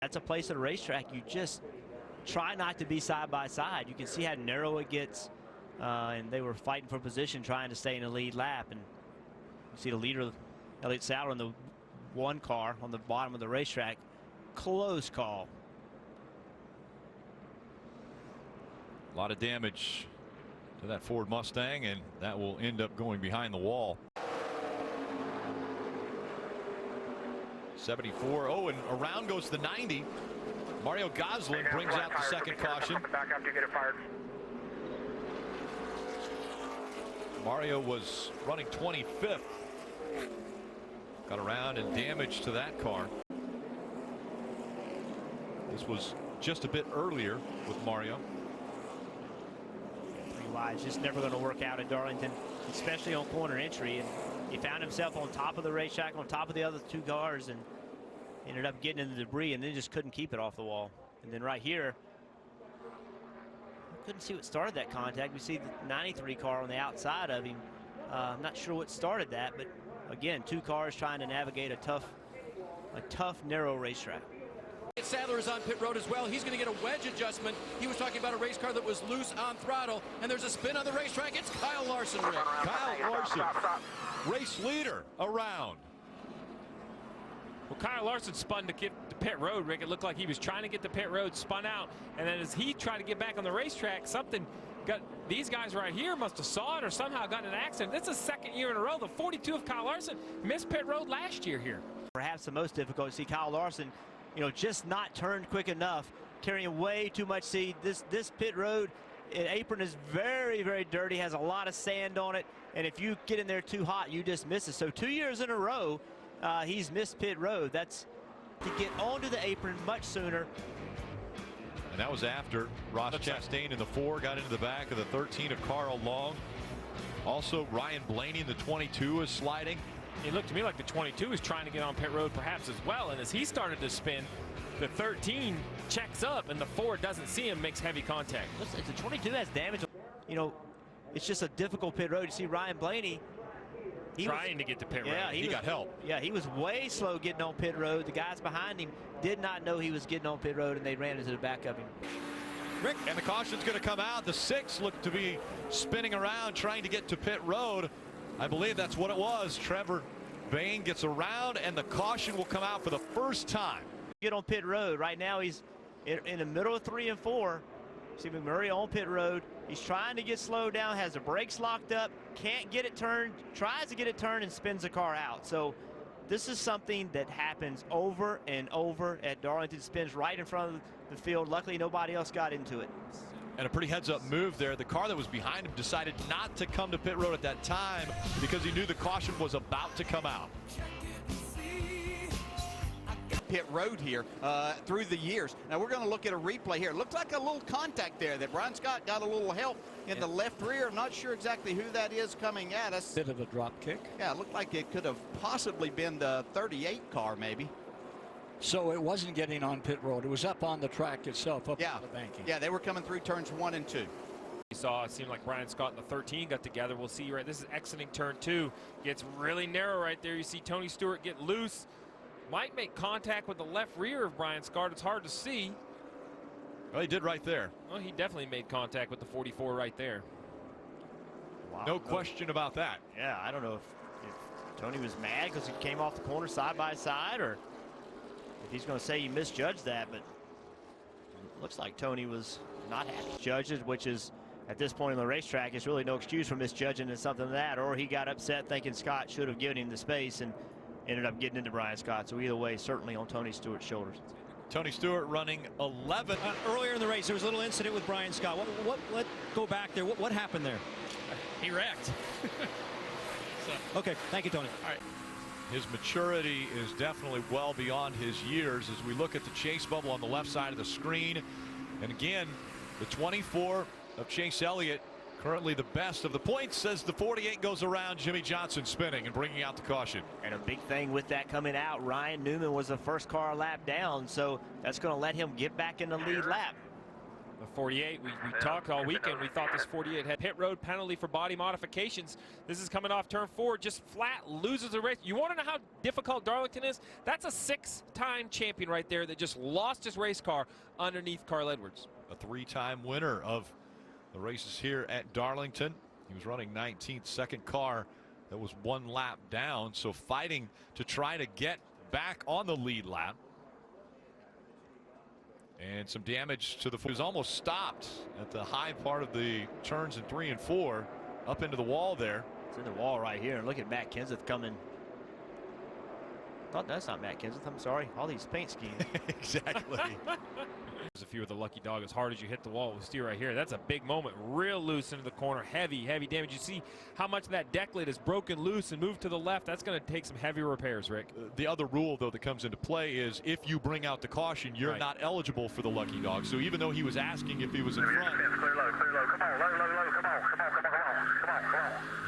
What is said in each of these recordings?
That's a place at a racetrack you just try not to be side by side. You can see how narrow it gets, and they were fighting for position, trying to stay in the lead lap. And you see the leader, Elliott Sadler, in the one car on the bottom of the racetrack. Close call. A lot of damage to that Ford Mustang, and that will end up going behind the wall. 74. Oh, and around goes the 90. Mario Goslin brings out the second caution. Back after you get it fired. Mario was running 25th. Got around and damage to that car. This was just a bit earlier with Mario. 3 wides, just never going to work out at Darlington, especially on corner entry. And he found himself on top of the racetrack, on top of the other 2 cars, and ended up getting in the debris, and then just couldn't keep it off the wall. And then right here, couldn't see what started that contact. We see the 93 car on the outside of him. I'm not sure what started that, but again, 2 cars trying to navigate a tough, narrow racetrack. Sadler is on pit road as well. He's going to get a wedge adjustment. He was talking about a race car that was loose on throttle, and there's a spin on the racetrack. It's Kyle Larson. Kyle Larson, race leader, around. Well, Kyle Larson spun to get to pit road, Rick. It looked like he was trying to get to pit road, spun out, and then as he tried to get back on the racetrack, something got these guys right here must have saw it or somehow got in an accident. This is the 2nd year in a row. The 42 of Kyle Larson missed pit road last year here. Perhaps the most difficult to see Kyle Larson, just not turned quick enough, carrying way too much seed. This pit road apron is very, very dirty, has a lot of sand on it, and if you get in there too hot, you just miss it. So 2 years in a row, he's missed pit road. That's to get onto the apron much sooner. And that was after Ross Chastain in the 4 got into the back of the 13 of Carl Long. Also, Ryan Blaney in the 22 is sliding. It looked to me like the 22 was trying to get on pit road perhaps as well, and as he started to spin, the 13 checks up, and the 4 doesn't see him, makes heavy contact. Listen, the 22 has damage. It's just a difficult pit road. You see Ryan Blaney, trying to get to pit road. Yeah, he got help. Yeah, he was way slow getting on pit road. The guys behind him did not know he was getting on pit road, and they ran into the back of him. Rick, and the caution's going to come out. The 6 looked to be spinning around trying to get to pit road. I believe that's what it was. Trevor Bayne gets around, and the caution will come out for the first time. Get on pit road. Right now he's in the middle of 3 and 4. See McMurray on pit road. He's trying to get slowed down, has the brakes locked up, can't get it turned, tries to get it turned and spins the car out. So this is something that happens over and over at Darlington. Spins right in front of the field. Luckily nobody else got into it. And a pretty heads-up move there. The car that was behind him decided not to come to pit road at that time because he knew the caution was about to come out. Pit road here through the years. Now we're going to look at a replay here. Looks like a little contact there that Brian Scott got a little help in the left rear. I'm not sure exactly who that is coming at us. Bit of a drop kick. Yeah, it looked like it could have possibly been the 38 car maybe. So it wasn't getting on pit road. It was up on the track itself, up on the banking. Yeah, they were coming through turns 1 and 2. We saw it seemed like Brian Scott and the 13 got together. We'll see right. This is exiting turn 2. Gets really narrow right there. You see Tony Stewart get loose. Might make contact with the left rear of Brian Scott. It's hard to see. Well, he did right there. Well, he definitely made contact with the 44 right there. Wow, no question about that. Yeah, I don't know if Tony was mad because he came off the corner side by side, or if he's going to say he misjudged that, but it looks like Tony was not happy. Judges, which is at this point in the racetrack, it's really no excuse for misjudging something like that, or he got upset thinking Scott should have given him the space and ended up getting into Brian Scott. So either way, certainly on Tony Stewart's shoulders. Tony Stewart running 11. Earlier in the race, there was a little incident with Brian Scott. Let's go back there. What happened there? He wrecked. Okay, thank you, Tony. All right. His maturity is definitely well beyond his years as we look at the chase bubble on the left side of the screen. And again, the 24 of Chase Elliott, currently the best of the points, as the 48 goes around. Jimmy Johnson spinning and bringing out the caution. And a big thing with that coming out, Ryan Newman was the first car lap down, so that's going to let him get back in the lead lap. The 48, we talked all weekend. We thought this 48 had pit road penalty for body modifications. This is coming off turn 4, just flat, loses the race. You want to know how difficult Darlington is? That's a 6-time champion right there that just lost his race car underneath Carl Edwards. A 3-time winner of the races here at Darlington. He was running 19th, second car that was 1 lap down, so fighting to try to get back on the lead lap. And some damage to the foot. He was almost stopped at the high part of the turns in 3 and 4, up into the wall there. It's in the wall right here. And look at Matt Kenseth coming. Oh, that's not Matt Kenseth. I'm sorry. All these paint schemes. Exactly. If you were the lucky dog, as hard as you hit the wall with Stewart right here, that's a big moment. Real loose into the corner. Heavy damage. You see how much of that deck lid is broken loose and moved to the left. That's going to take some heavy repairs, Rick. The other rule, though, that comes into play is if you bring out the caution, you're not eligible for the lucky dog. So even though he was asking if he was in front,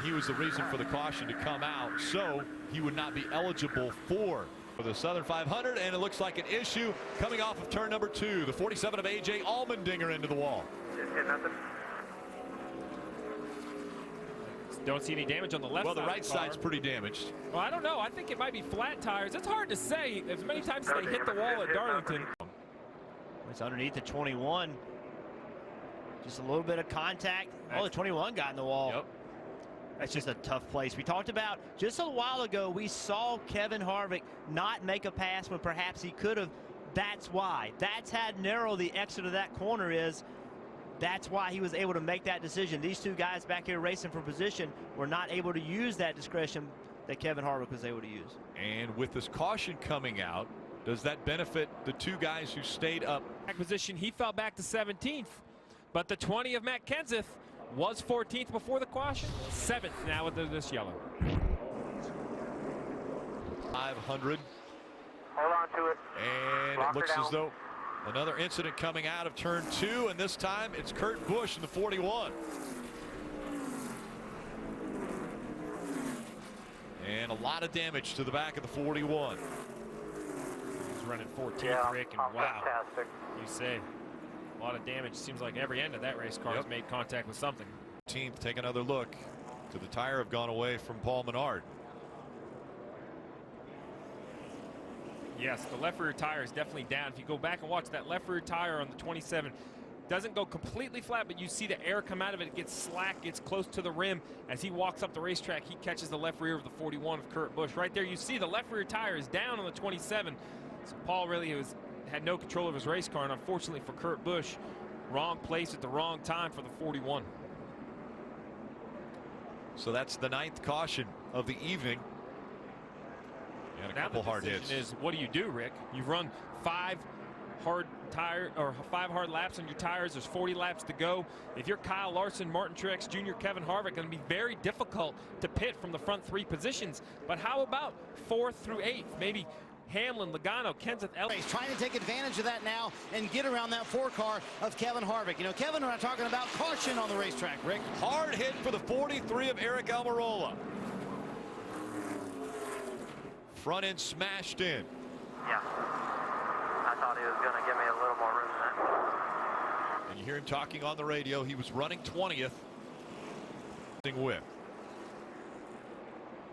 he was the reason for the caution to come out. So he would not be eligible for the Southern 500, and it looks like an issue coming off of turn number 2. The 47 of A.J. Allmendinger into the wall. Don't see any damage on the left side. Well, the right side's pretty damaged. Well, I don't know. I think it might be flat tires. It's hard to say. As many times as they hit the wall at Darlington. It's underneath the 21. Just a little bit of contact. Oh, the 21 got in the wall. Yep. That's just a tough place. We talked about just a while ago, we saw Kevin Harvick not make a pass when perhaps he could have. That's why. That's how narrow the exit of that corner is. That's why he was able to make that decision. These two guys back here racing for position were not able to use that discretion that Kevin Harvick was able to use. And with this caution coming out, does that benefit the 2 guys who stayed up? Position, he fell back to 17th, but the 20 of Matt Kenseth was 14th before the caution, 7th now with this yellow. 500. Hold on to it. And it looks as though another incident coming out of turn 2, and this time it's Kurt Busch in the 41. And a lot of damage to the back of the 41. He's running 14th, Rick, and wow. Fantastic. You say. A lot of damage. Seems like every end of that race car has made contact with something. 18th, take another look. To the tire have gone away from Paul Menard. Yes, the left rear tire is definitely down. If you go back and watch that left rear tire on the 27, doesn't go completely flat, but you see the air come out of it. It gets slack, gets close to the rim. As he walks up the racetrack, he catches the left rear of the 41 of Kurt Busch. Right there, you see the left rear tire is down on the 27. So Paul really had no control of his race car, and unfortunately for Kurt Busch, wrong place at the wrong time for the 41. So that's the 9th caution of the evening. And a couple hard hits. Is what do you do, Rick? You've run 5 hard laps on your tires. There's 40 laps to go. If you're Kyle Larson, Martin Truex Jr., Kevin Harvick, going to be very difficult to pit from the front 3 positions. But how about 4th through 8th? Maybe Hamlin, Logano, Kenseth, He's trying to take advantage of that now and get around that 4 car of Kevin Harvick. You know, Kevin, we're not talking about caution on the racetrack, Rick. Hard hit for the 43 of Eric Almirola. Front end smashed in. Yeah. I thought he was going to give me a little more room there. And you hear him talking on the radio. He was running 20th. With.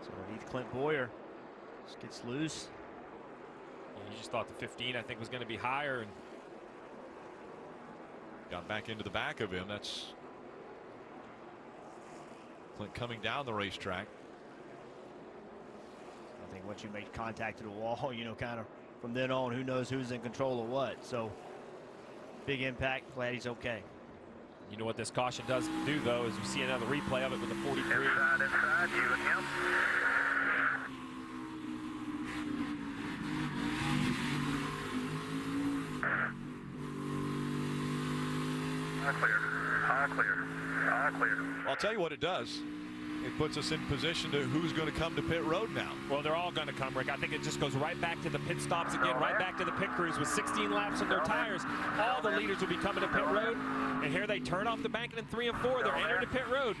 So underneath Clint Boyer. Just gets loose. You just thought the 15, I think, was going to be higher. And got back into the back of him. That's Clint coming down the racetrack. I think once you make contact to the wall, you know, kind of from then on, who knows who's in control of what. So big impact. Glad he's okay. You know what this caution does do, though, is you see another replay of it with the 43. Inside, you and him. All clear. All clear. All clear. I'll tell you what it does. It puts us in position to who's going to come to pit road now. Well, they're all going to come, Rick. I think it just goes right back to the pit stops again, right back to the pit crews with 16 laps on their tires. All the leaders will be coming to pit road. And here they turn off the banking in 3 and 4. They're entering the pit road.